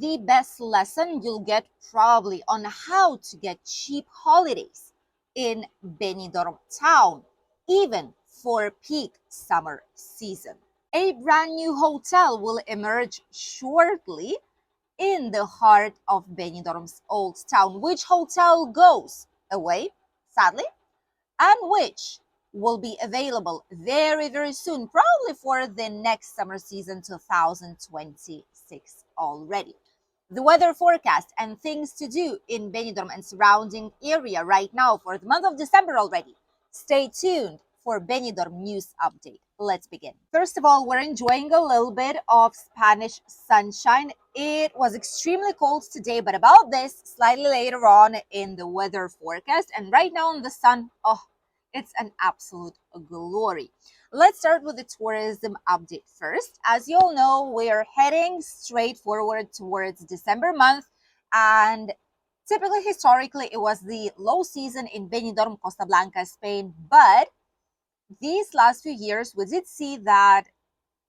the best lesson you'll get probably on how to get cheap holidays in Benidorm town, even for peak summer season. A brand new hotel will emerge shortly in the heart of Benidorm's old town. Which hotel goes away, sadly, and which will be available very, very soon, probably for the next summer season 2026 already. The weather forecast and things to do in Benidorm and surrounding area right now for the month of December already. Stay tuned for Benidorm news update. Let's begin. First of all, we're enjoying a little bit of Spanish sunshine. It was extremely cold today, but about this slightly later on in the weather forecast. And right now in the sun, oh, it's an absolute glory. Let's start with the tourism update first. As you all know, we are heading straight forward towards December month, and typically, historically, it was the low season in Benidorm, Costa Blanca, Spain, but these last few years, we did see that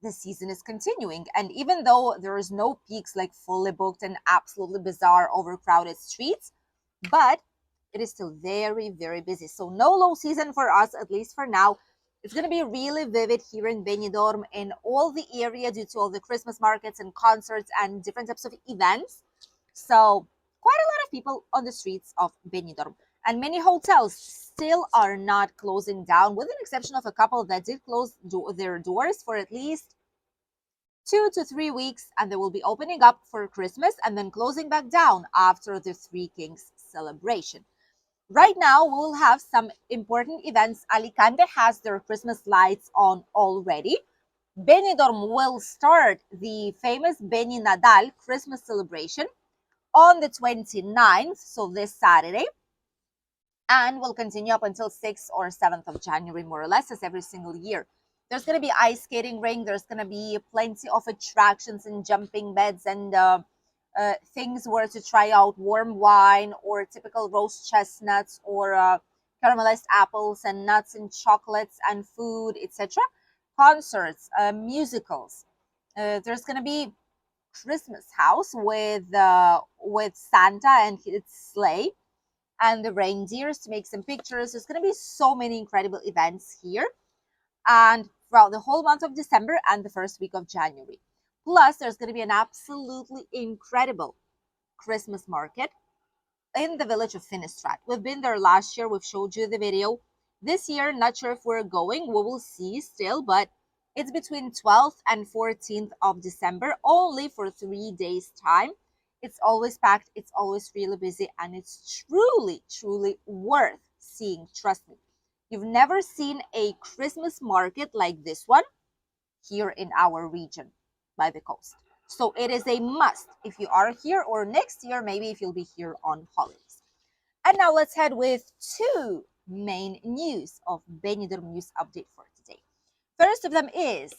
the season is continuing. And even though there is no peaks like fully booked and absolutely bizarre, overcrowded streets, but it is still very, very busy. So no low season for us, at least for now. It's going to be really vivid here in Benidorm in all the area due to all the Christmas markets and concerts and different types of events. So quite a lot of people on the streets of Benidorm. And many hotels still are not closing down, with an exception of a couple that did close their doors for at least 2 to 3 weeks, and they will be opening up for Christmas and then closing back down after the Three Kings celebration. Right now, we'll have some important events. Alicante has their Christmas lights on already. Benidorm will start the famous Beni Nadal Christmas celebration on the 29th, so this Saturday, and will continue up until 6th or 7th of January, more or less, as every single year. There's going to be ice skating ring. There's going to be plenty of attractions and jumping beds and things where to try out warm wine or typical roast chestnuts or caramelized apples and nuts and chocolates and food, etc. Concerts, musicals. There's going to be Christmas house with Santa and his sleigh and the reindeers to make some pictures. There's going to be so many incredible events here and throughout the whole month of December and the first week of January. Plus, there's going to be an absolutely incredible Christmas market in the village of Finistrat. We've been there last year. We've showed you the video. This year, not sure if we're going. We will see still, but it's between 12th and 14th of December, only for 3 days' time. It's always packed. It's always really busy, and it's truly, truly worth seeing. Trust me. You've never seen a Christmas market like this one here in our region by the coast. So it is a must if you are here, or next year, maybe if you'll be here on holidays. And now let's head with two main news of Benidorm news update for today. First of them is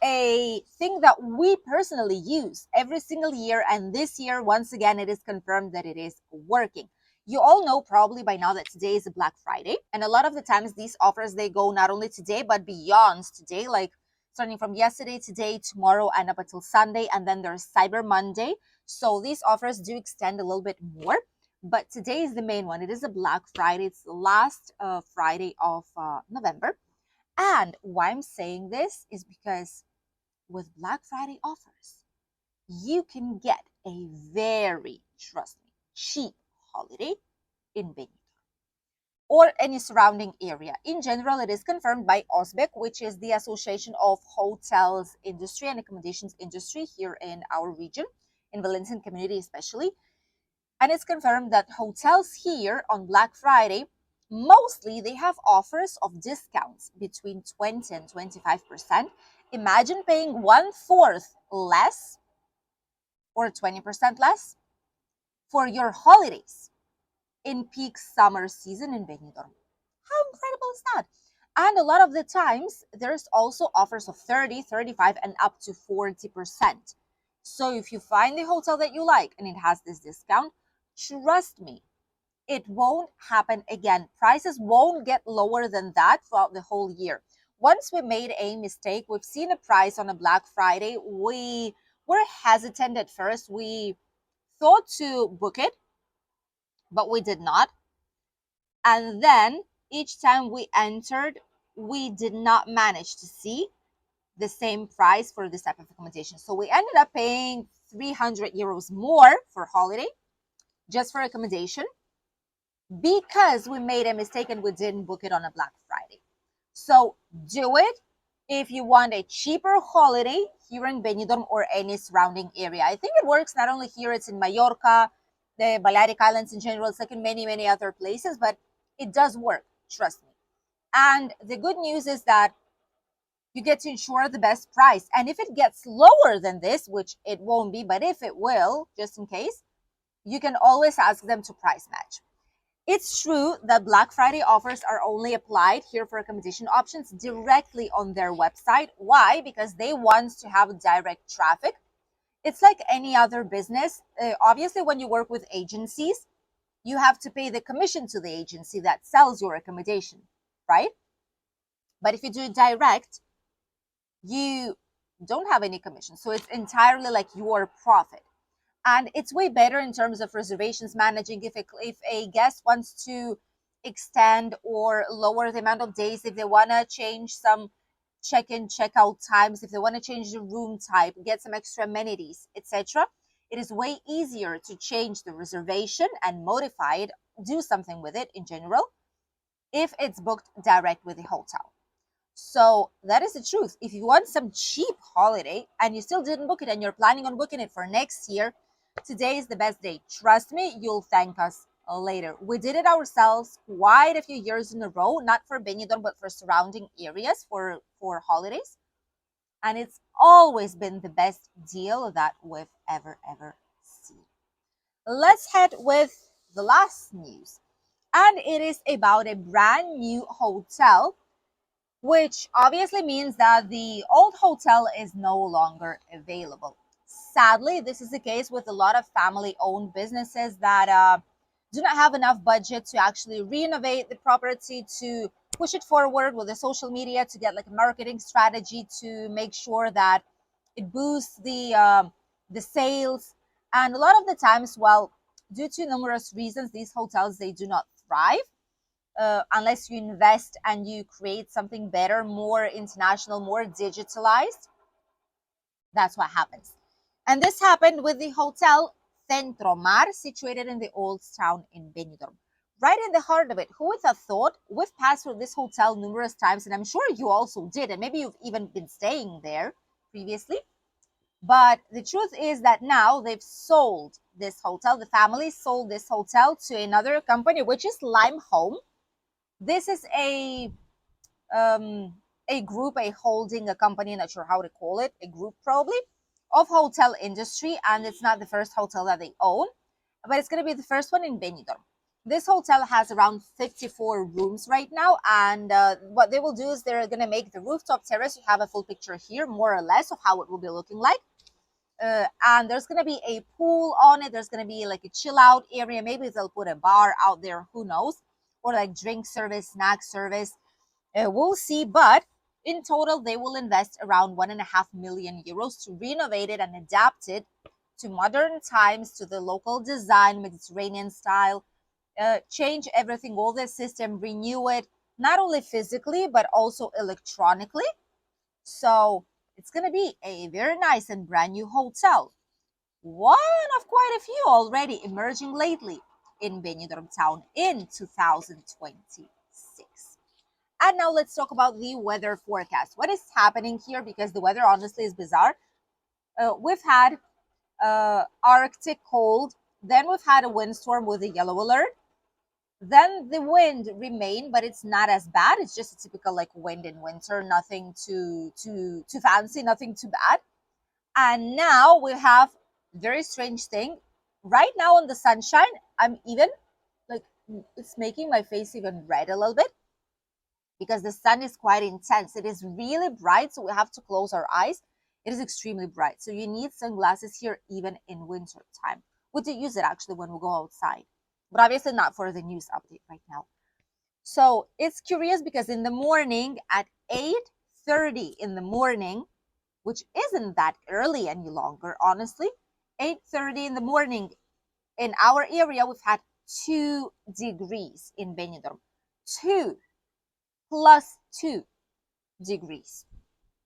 a thing that we personally use every single year, and this year, once again, it is confirmed that it is working. You all know probably by now that today is a Black Friday, and a lot of the times these offers, they go not only today but beyond today, like starting from yesterday, today, tomorrow, and up until Sunday, and then there's Cyber Monday. So these offers do extend a little bit more, but today is the main one. It is a Black Friday. It's the last Friday of November. And why I'm saying this is because with Black Friday offers, you can get a very, trust me, cheap holiday in Benidorm or any surrounding area. In general, it is confirmed by OSBEC, which is the Association of Hotels Industry and Accommodations Industry here in our region, in Valencian community especially. And it's confirmed that hotels here on Black Friday, mostly they have offers of discounts between 20 and 25%. Imagine paying 1/4 less or 20% less for your holidays in peak summer season in Benidorm. How incredible is that? And a lot of the times, there's also offers of 30, 35, and up to 40%. So if you find the hotel that you like and it has this discount, trust me, it won't happen again. Prices won't get lower than that throughout the whole year. Once we made a mistake, we've seen a price on a Black Friday, we We're hesitant at first. We thought to book it, but we did not. And then each time we entered, we did not manage to see the same price for this type of accommodation. So we ended up paying 300 euros more for holiday just for accommodation because we made a mistake and we didn't book it on a Black Friday. So do it if you want a cheaper holiday here in Benidorm or any surrounding area. I think it works not only here, it's in Mallorca, the Balearic Islands in general, it's like in many, many other places, but it does work, trust me. And the good news is that you get to ensure the best price. And if it gets lower than this, which it won't be, but if it will, just in case, you can always ask them to price match. It's true that Black Friday offers are only applied here for accommodation options directly on their website. Why? Because they want to have direct traffic. It's like any other business. Obviously, when you work with agencies, you have to pay the commission to the agency that sells your accommodation, right? But if you do it direct, you don't have any commission. So it's entirely like your profit. And it's way better in terms of reservations managing. If a guest wants to extend or lower the amount of days, if they want to change some check-in check-out times, if they want to change the room type, get some extra amenities, etc., it is way easier to change the reservation and modify it, do something with it in general, if it's booked direct with the hotel. So that is the truth. If you want some cheap holiday and you still didn't book it and you're planning on booking it for next year, today is the best day. Trust me, you'll thank us later. We did it ourselves quite a few years in a row, not for Benidorm, but for surrounding areas for holidays. And it's always been the best deal that we've ever seen. Let's head with the last news. And it is about a brand new hotel, which obviously means that the old hotel is no longer available. Sadly, this is the case with a lot of family owned businesses that do not have enough budget to actually renovate the property, to push it forward with the social media, to get like a marketing strategy to make sure that it boosts the sales. And a lot of the times, well, due to numerous reasons, these hotels, they do not thrive unless you invest and you create something better, more international, more digitalized. That's what happens. And this happened with the hotel Centro Mar, situated in the old town in Benidorm. Right in the heart of it. Who would have thought? We've passed through this hotel numerous times, and I'm sure you also did, and maybe you've even been staying there previously. But the truth is that now they've sold this hotel. The family sold this hotel to another company, which is Lime Home. This is a group, a holding, a company, not sure how to call it, a group probably, of hotel industry, and it's not the first hotel that they own, but it's going to be the first one in Benidorm. This hotel has around 54 rooms right now, and what they will do is they're going to make the rooftop terrace. You have a full picture here, more or less, of how it will be looking like. And there's going to be a pool on it. There's going to be like a chill out area. Maybe they'll put a bar out there, who knows, or like drink service, snack service. We'll see, but in total, they will invest around 1.5 million euros to renovate it and adapt it to modern times, to the local design, Mediterranean style, change everything, all the system, renew it, not only physically, but also electronically. So it's going to be a very nice and brand new hotel. One of quite a few already emerging lately in Benidorm town in 2026. And now let's talk about the weather forecast. What is happening here? Because the weather honestly is bizarre. We've had Arctic cold, then we've had a windstorm with a yellow alert. Then the wind remained, but it's not as bad. It's just a typical like wind in winter, nothing too fancy, nothing too bad. And now we have very strange thing. Right now on the sunshine, I'm even like, it's making my face even red a little bit because the sun is quite intense. It is really bright, so we have to close our eyes. It is extremely bright, so you need sunglasses here even in winter time. We do use it actually when we go outside, but obviously not for the news update right now. So it's curious because in the morning at 8:30 in the morning, which isn't that early any longer, honestly. 8:30 in the morning. In our area, we've had 2 degrees in Benidorm. 2 plus 2 degrees.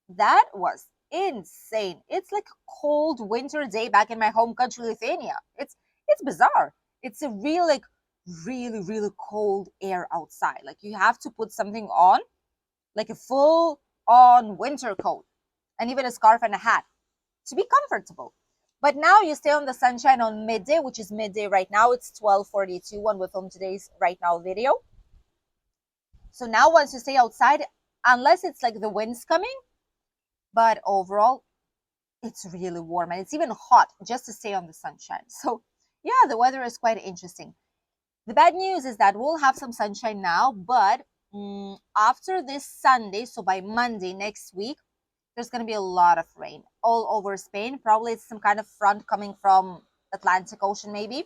That was insane. It's like a cold winter day back in my home country, Lithuania. It's bizarre. It's a real like really really cold air outside. Like you have to put something on, like a full on winter coat, and even a scarf and a hat to be comfortable. But now you stay on the sunshine on midday, which is midday right now. It's 12:42 when we film today's right now video. So now once you stay outside, unless it's like the wind's coming, but overall it's really warm and it's even hot just to stay on the sunshine. So yeah, the weather is quite interesting. The bad news is that we'll have some sunshine now, but after this Sunday, so by Monday next week, there's going to be a lot of rain all over Spain. Probably it's some kind of front coming from Atlantic Ocean, maybe,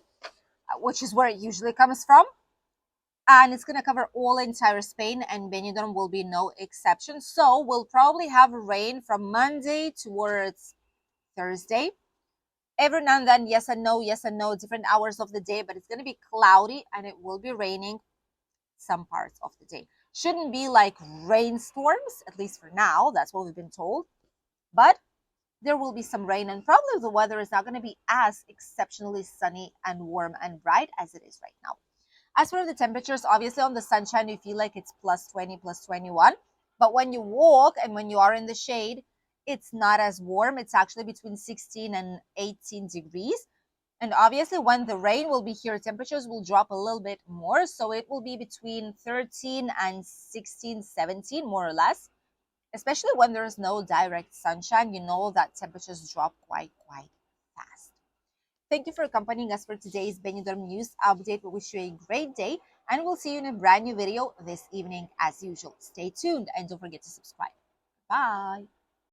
which is where it usually comes from. And it's going to cover all entire Spain, and Benidorm will be no exception. So we'll probably have rain from Monday towards Thursday. Every now and then, yes and no, different hours of the day, but it's going to be cloudy and it will be raining some parts of the day. Shouldn't be like rainstorms, at least for now. That's what we've been told. But there will be some rain, and probably the weather is not going to be as exceptionally sunny and warm and bright as it is right now. As for the temperatures, obviously on the sunshine, you feel like it's plus 20, plus 21. But when you walk and when you are in the shade, it's not as warm. It's actually between 16 and 18 degrees. And obviously, when the rain will be here, temperatures will drop a little bit more. So it will be between 13 and 16, 17, more or less. Especially when there is no direct sunshine, you know that temperatures drop quite fast. Thank you for accompanying us for today's Benidorm News Update. We wish you a great day, and we'll see you in a brand new video this evening as usual. Stay tuned and don't forget to subscribe. Bye!